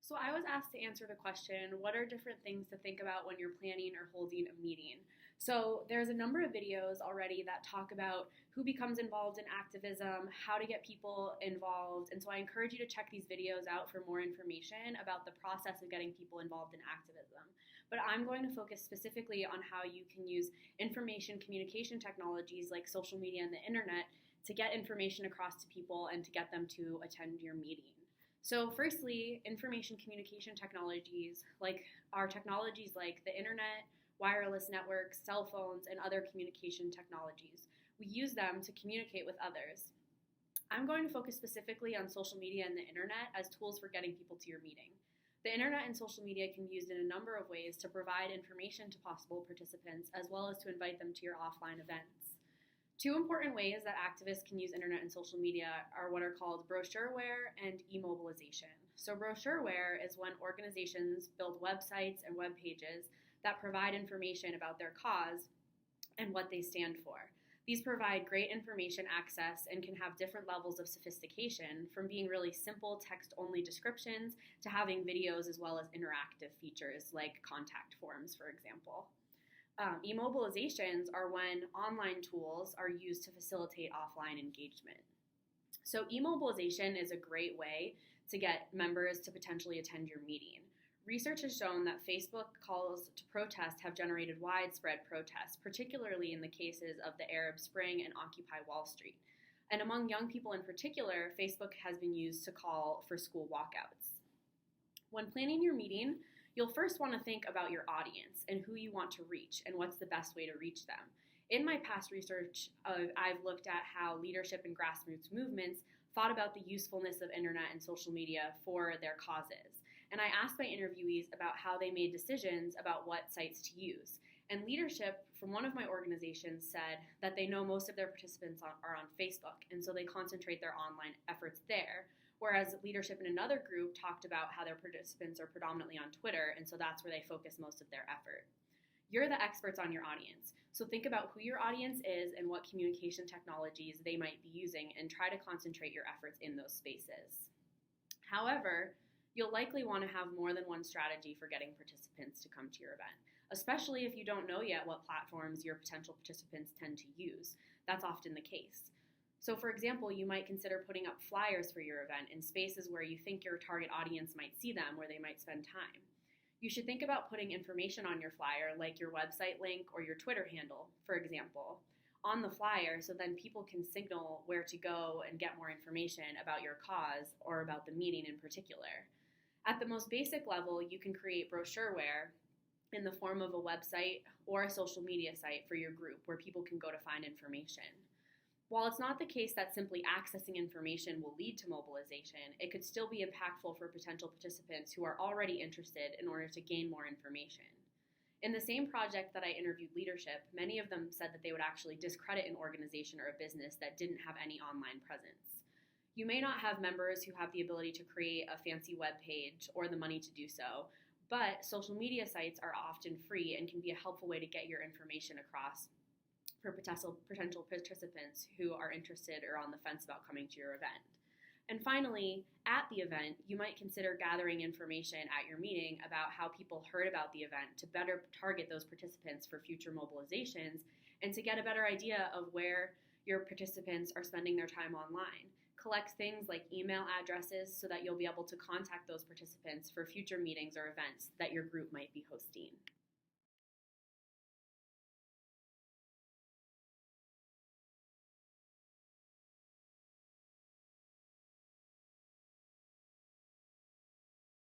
So I was asked to answer the question, what are different things to think about when you're planning or holding a meeting? So there's a number of videos already that talk about who becomes involved in activism, how to get people involved. And so I encourage you to check these videos out for more information about the process of getting people involved in activism. But I'm going to focus specifically on how you can use information communication technologies like social media and the internet to get information across to people and to get them to attend your meeting. So firstly, information communication technologies are technologies like the internet, wireless networks, cell phones, and other communication technologies. We use them to communicate with others. I'm going to focus specifically on social media and the internet as tools for getting people to your meeting. The internet and social media can be used in a number of ways to provide information to possible participants as well as to invite them to your offline events. Two important ways that activists can use internet and social media are what are called brochureware and e-mobilization. So brochureware is when organizations build websites and web pages that provide information about their cause and what they stand for. These provide great information access and can have different levels of sophistication, from being really simple text-only descriptions to having videos as well as interactive features like contact forms, for example. E-mobilizations are when online tools are used to facilitate offline engagement. So e-mobilization is a great way to get members to potentially attend your meeting. Research has shown that Facebook calls to protest have generated widespread protests, particularly in the cases of the Arab Spring and Occupy Wall Street. And among young people in particular, Facebook has been used to call for school walkouts. When planning your meeting, you'll first want to think about your audience and who you want to reach and what's the best way to reach them. In my past research, I've looked at how leadership and grassroots movements thought about the usefulness of internet and social media for their causes. And I asked my interviewees about how they made decisions about what sites to use. And leadership from one of my organizations said that they know most of their participants are on Facebook, and so they concentrate their online efforts there. Whereas leadership in another group talked about how their participants are predominantly on Twitter, and so that's where they focus most of their effort. You're the experts on your audience, so think about who your audience is and what communication technologies they might be using, and try to concentrate your efforts in those spaces. However, you'll likely want to have more than one strategy for getting participants to come to your event, especially if you don't know yet what platforms your potential participants tend to use. That's often the case. So for example, you might consider putting up flyers for your event in spaces where you think your target audience might see them, where they might spend time. You should think about putting information on your flyer, like your website link or your Twitter handle, for example, on the flyer, so then people can signal where to go and get more information about your cause or about the meeting in particular. At the most basic level, you can create brochureware in the form of a website or a social media site for your group where people can go to find information. While it's not the case that simply accessing information will lead to mobilization, it could still be impactful for potential participants who are already interested in order to gain more information. In the same project that I interviewed leadership, many of them said that they would actually discredit an organization or a business that didn't have any online presence. You may not have members who have the ability to create a fancy web page or the money to do so, but social media sites are often free and can be a helpful way to get your information across for potential participants who are interested or on the fence about coming to your event. And finally, at the event, you might consider gathering information at your meeting about how people heard about the event to better target those participants for future mobilizations and to get a better idea of where your participants are spending their time online. Collect things like email addresses so that you'll be able to contact those participants for future meetings or events that your group might be hosting.